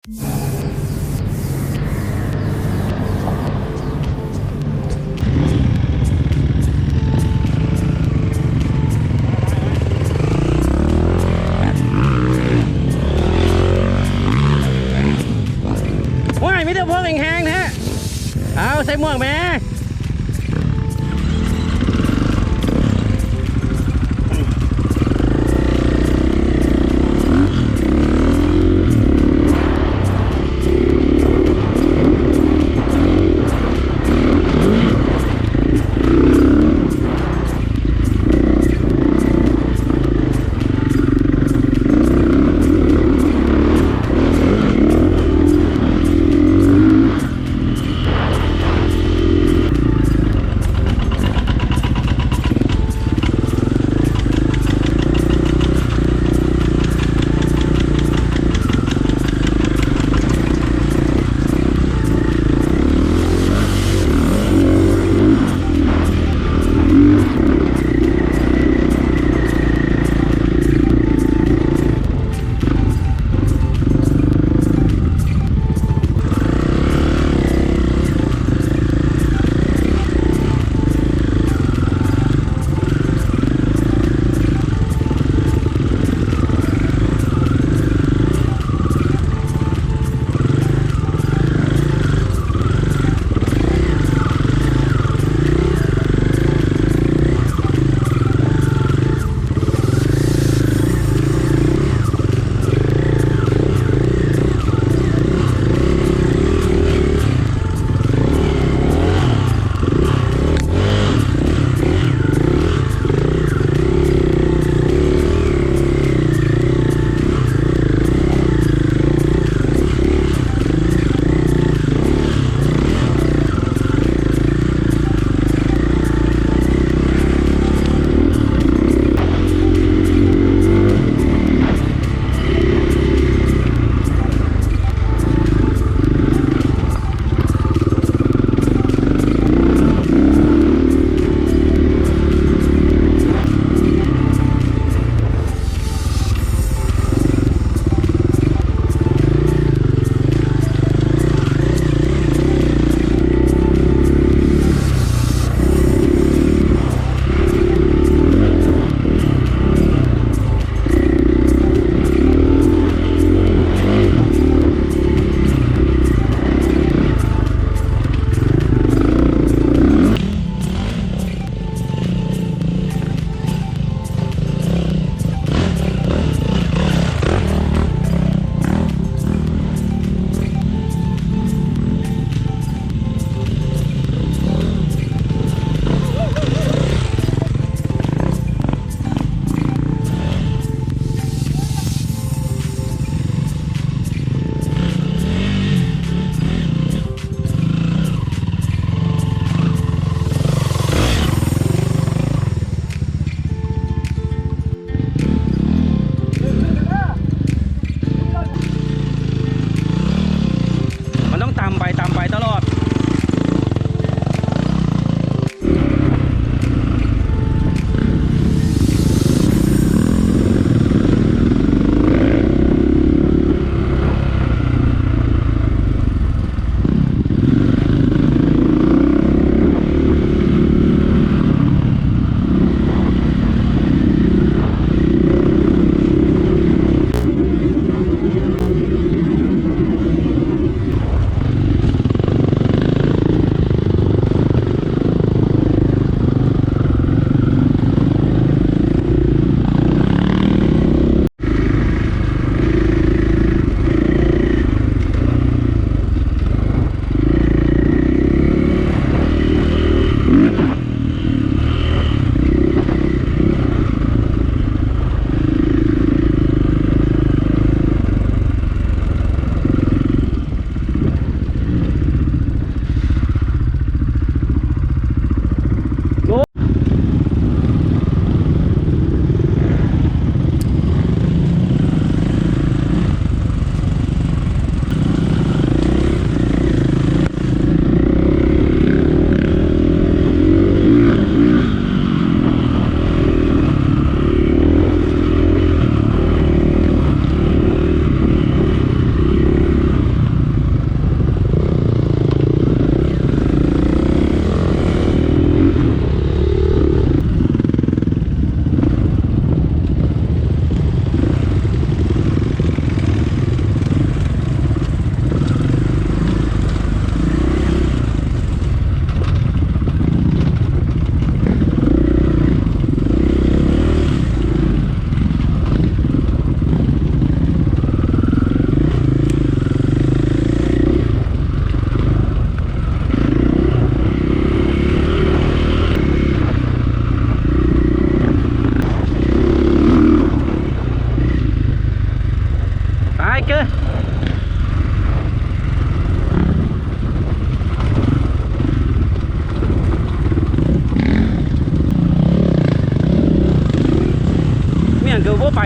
ว้ายมิเตอร์พวกแห้งๆนะเอาใส่หมวกแม่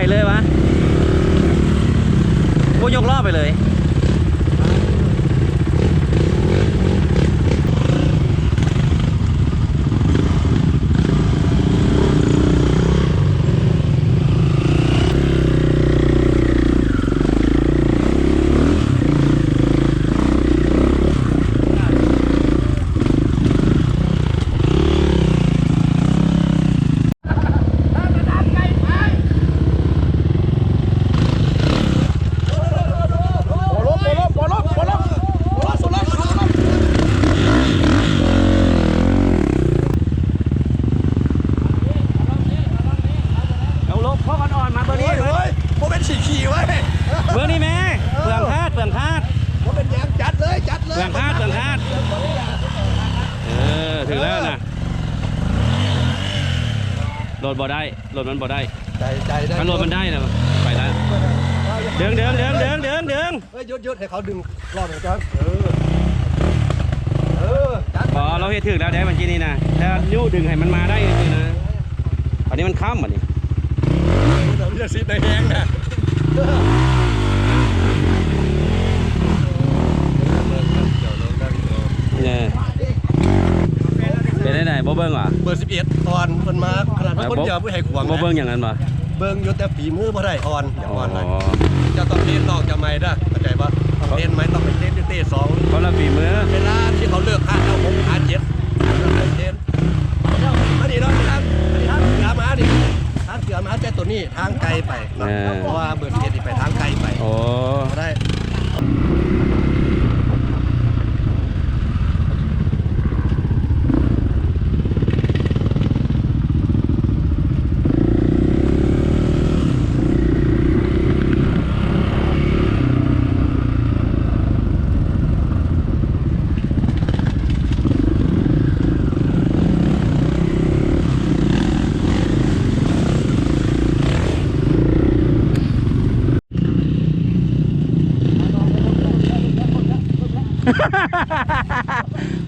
เลยวะกูยกล้อไปเลย เอาลบพ่ออ่อนๆมาเบอร์นี้ เฮ้ยผมเป็นขี่ไว้ เบอร์นี้แม่เปลืองคาดผมเป็นยางจัดเลยเปลืองคาดถึงแล้วนะโหลดบ่ได้โหลดมันบ่ได้ ใจได้ ถ้าโหลดมันได้นะไปแล้วเดือง เฮ้ยยุดให้เขาดึงรอบหน่อยจังจัด พอเราเฮ็ดถึงแล้วได้มันกินนี่นะแล้วนิ้วดึงให้มันมาได้เลยนะอันนี้มันค้ำอันนี้ เราจะซีดในแห้งนะเนี่ยเป็นได้บ่เบิ้งวะ เบอร์11ตอนมันมาขนาดคนเดียวไม่ให้ขวาง บ่เบิ้งอย่างนั้นวะ เบิ้งอยู่แต่ฝีมือบ่ได้อ่อนอย่าอ่อนเลยจะต้องเล่นนอกจะไม่ได้เข้าใจปะต้องเล่นไหมต้องเป็นเล่นด้วยเตะสอง เพราะเราฝีมือ เวลาที่เขาเลือกค่าเอา6ค่า7เล่นมาดิเนาะทางเสือมาดิทางเสือมาแต่ตัวนี้ทางไกลไปเพราะว่าเบอร์11นี่ไปทางไกลไป โอ้ ได้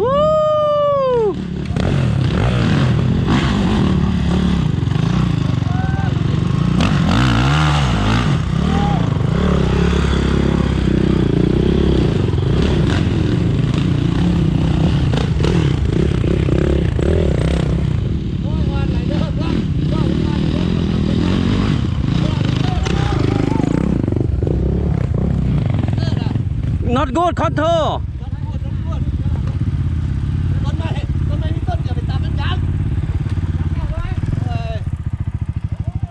วู้not good control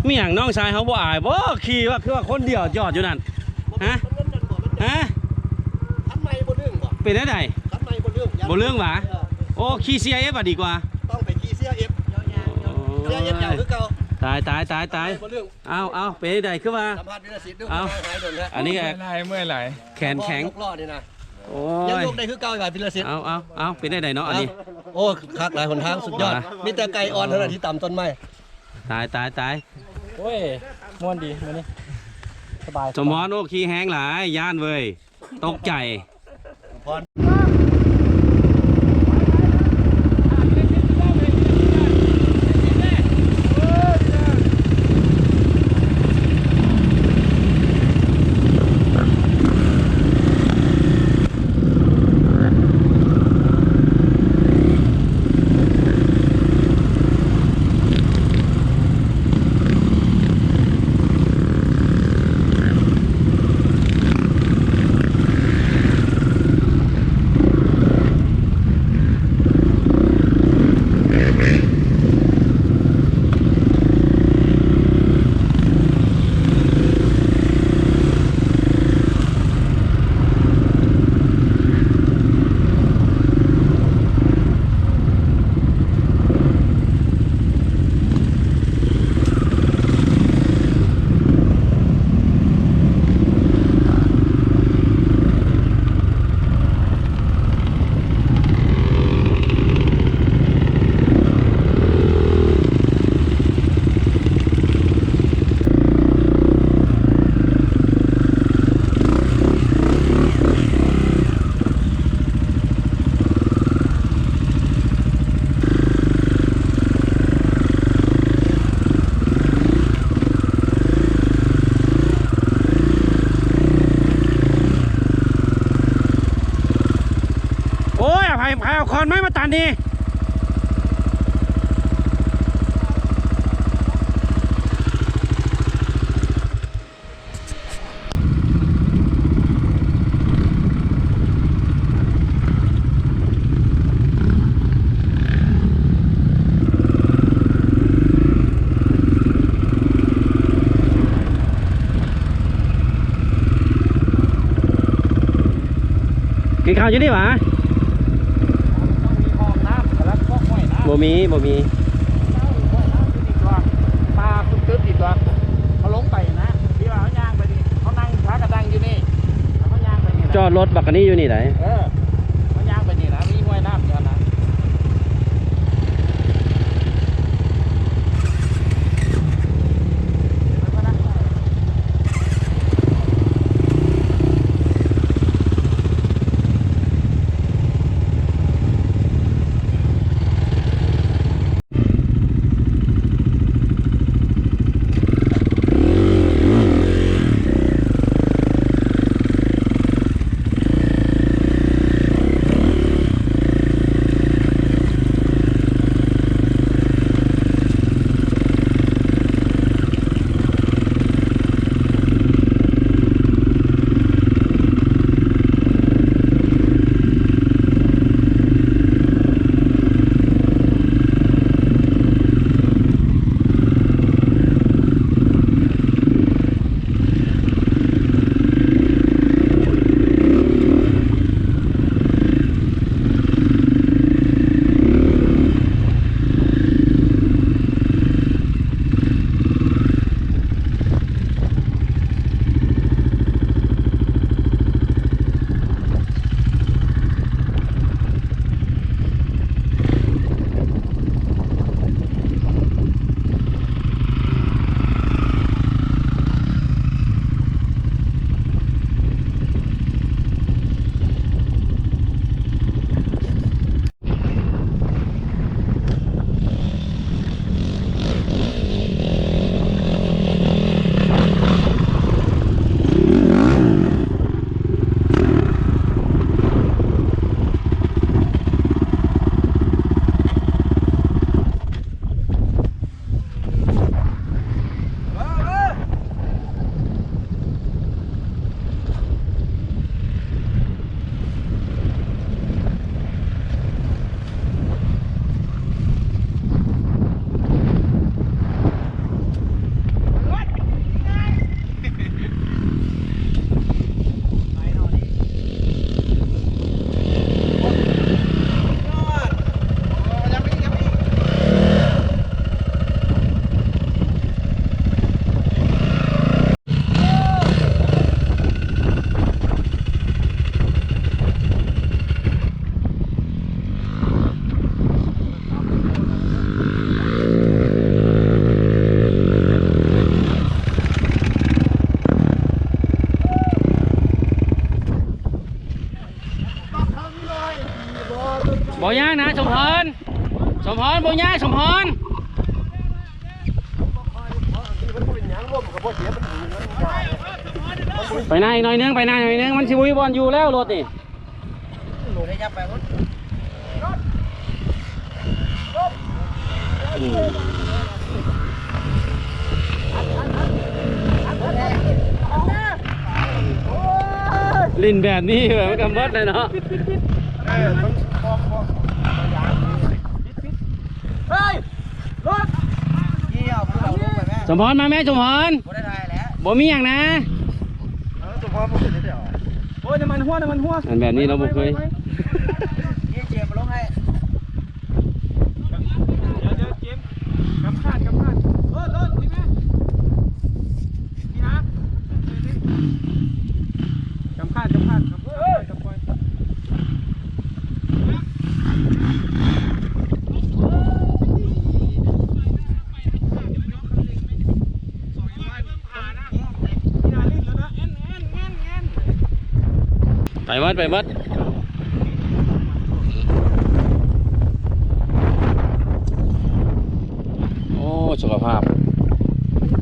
มีอย่างน้องชายเขาบ่อายบ่ขี่ว่าคือว่าคนเดียวจอดอยู่นั่นฮะเป็นได้ไดบ่เรื่องหวะโอ้ขี่ CIF อ่ะดีกว่า ต้องไปขี่ CIF ยาวคือเก่า ตายเอาเป็นได้ไดคือว่า สัมภาษณ์วินาทีด้วย เอาอันนี้ เมื่อยไหล แขนแข็ง รอดนี่นะ โอ้ ยัง ย ยกได้คือเก่าอย่างพิลสิทธิ์ เอาเป็นได้ไดเนาะอันนี้ โอ้คักหลายหนทางสุดยอดมีแต่ไก่อ่อนเท่านั้นที่ต่ำต้นไม้ ตาย โอ้ยม่วนดีมื้อนี้สบาย สมอนโอ้ขี่แห้งหลายย่านเว้ยตกใจ พายเอาคอนไม้มาตันดิกินข้าวอยู่นี่หวะ ต้องมีห้องน้ำแล้วก็ห้อยน้ำ บ่มีห้อยน้ำอยู่ดีกว่าปลาคุณตึ๊ดดีกว่าเขาลงไปนะพี่ว่าเขาย่างไปดิเขานั่งพักกระดังอยู่นี่แล้วเขาย่างไปนี่นะ จอดรถบักกันนี่อยู่นี่ไหน เขาย่างไปนี่นะมีห้วยน้ำอยู่นะบ่ยากนะสมพรบ่ยากสมพรไปหน้าอีกหน่อยนึงมันสิบุยบอลอยู่แล้วรถนี่ลิ้นแบบนี้แบบกำบัดเลยเนาะสมพรมาแม่สมพรบ่มีอย่างนะโอ้ยน้ำมันหัวอันแบบนี้เราบ่เคย เดี๋ยวเจมกำคาดนี่แม่นี่นะกำคาดไปมัดโอ้สุขภาพ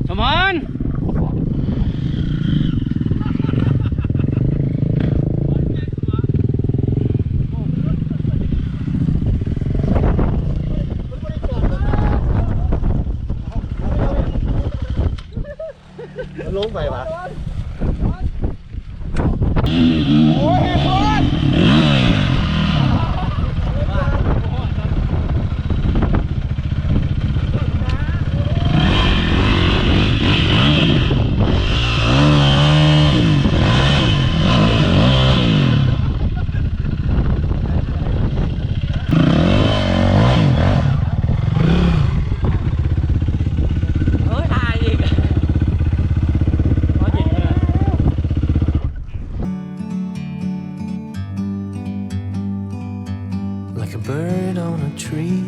สมพร ลงไปวะ โอ้ยแหกโอนเฮ้ยถ่ายอีกเอาจริงเลย Like a bird on a tree,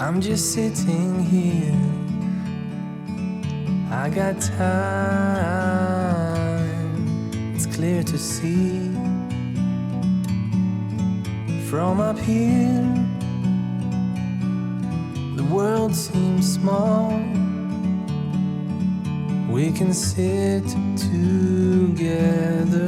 I'm just sitting here. I got time, it's clear to see. From up here, the world seems small. We can sit together.